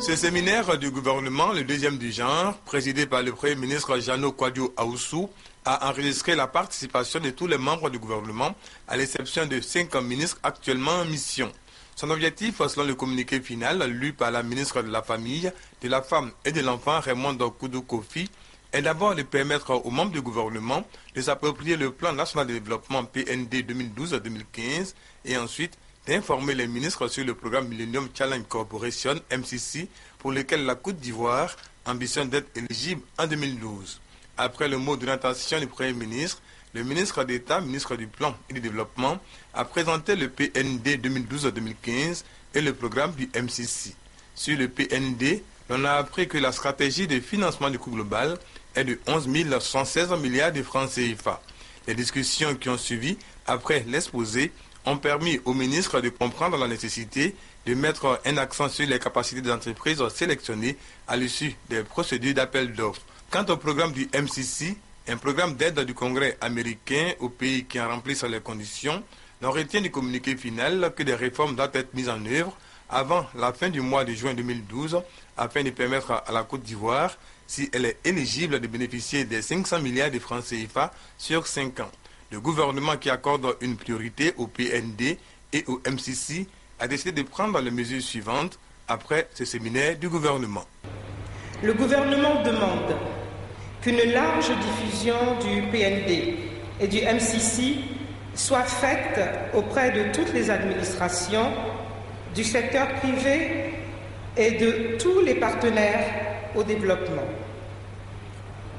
Ce séminaire du gouvernement, le deuxième du genre, présidé par le Premier ministre Jano Kwadwo Ahoussou, a enregistré la participation de tous les membres du gouvernement, à l'exception de 5 ministres actuellement en mission. Son objectif, selon le communiqué final, lu par la ministre de la Famille, de la Femme et de l'Enfant, Raymond Koudou Kofi, est d'abord de permettre aux membres du gouvernement de s'approprier le plan national de développement PND 2012-2015 et ensuite d'informer les ministres sur le programme Millennium Challenge Corporation, MCC, pour lequel la Côte d'Ivoire ambitionne d'être éligible en 2012. Après le mot d'intention du Premier ministre, le ministre d'État, ministre du Plan et du Développement, a présenté le PND 2012-2015 et le programme du MCC. Sur le PND, on a appris que la stratégie de financement du coût global est de 11 116 milliards de francs CFA. Les discussions qui ont suivi après l'exposé ont permis au ministre de comprendre la nécessité de mettre un accent sur les capacités des entreprises sélectionnées à l'issue des procédures d'appel d'offres. Quant au programme du MCC, un programme d'aide du Congrès américain aux pays qui en remplissent les conditions, l'on retient du communiqué final que des réformes doivent être mises en œuvre avant la fin du mois de juin 2012 afin de permettre à la Côte d'Ivoire, si elle est éligible, de bénéficier des 500 milliards de francs CFA sur 5 ans. Le gouvernement qui accorde une priorité au PND et au MCC a décidé de prendre les mesures suivantes après ce séminaire du gouvernement. Le gouvernement demande qu'une large diffusion du PND et du MCC soit faite auprès de toutes les administrations, du secteur privé et de tous les partenaires au développement.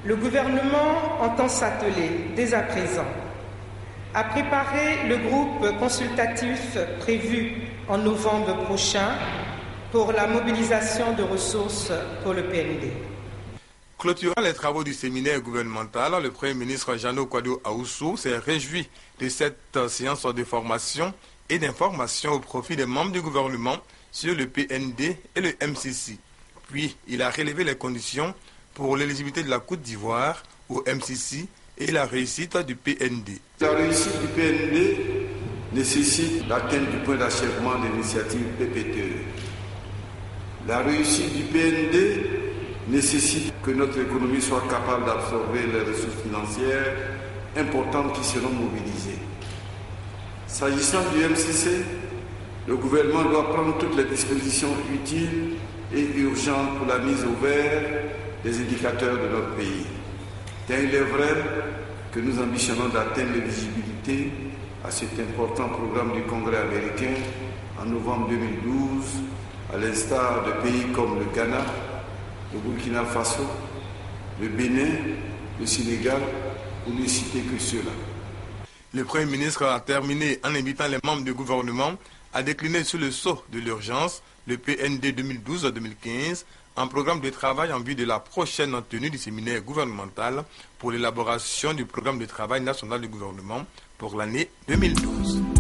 Le gouvernement entend s'atteler dès à présent à préparer le groupe consultatif prévu en novembre prochain pour la mobilisation de ressources pour le PND. Clôturant les travaux du séminaire gouvernemental, le Premier ministre Jano Kwadwo Ahoussou s'est réjoui de cette séance de formation et d'information au profit des membres du gouvernement sur le PND et le MCC. Puis, il a relevé les conditions pour l'éligibilité de la Côte d'Ivoire au MCC et la réussite du PND. La réussite du PND nécessite l'atteinte du point d'achèvement de l'initiative PPTE. La réussite du PND nécessite que notre économie soit capable d'absorber les ressources financières importantes qui seront mobilisées. S'agissant du MCC, le gouvernement doit prendre toutes les dispositions utiles et urgentes pour la mise au vert des indicateurs de notre pays. Tant il est vrai que nous ambitionnons d'atteindre l'éligibilité à cet important programme du Congrès américain en novembre 2012, à l'instar de pays comme le Ghana, le Burkina Faso, le Bénin, le Sénégal, pour ne citer que ceux-là. Le Premier ministre a terminé en invitant les membres du gouvernement à décliner sous le sceau de l'urgence le PND 2012-2015, un programme de travail en vue de la prochaine tenue du séminaire gouvernemental pour l'élaboration du programme de travail national du gouvernement pour l'année 2012.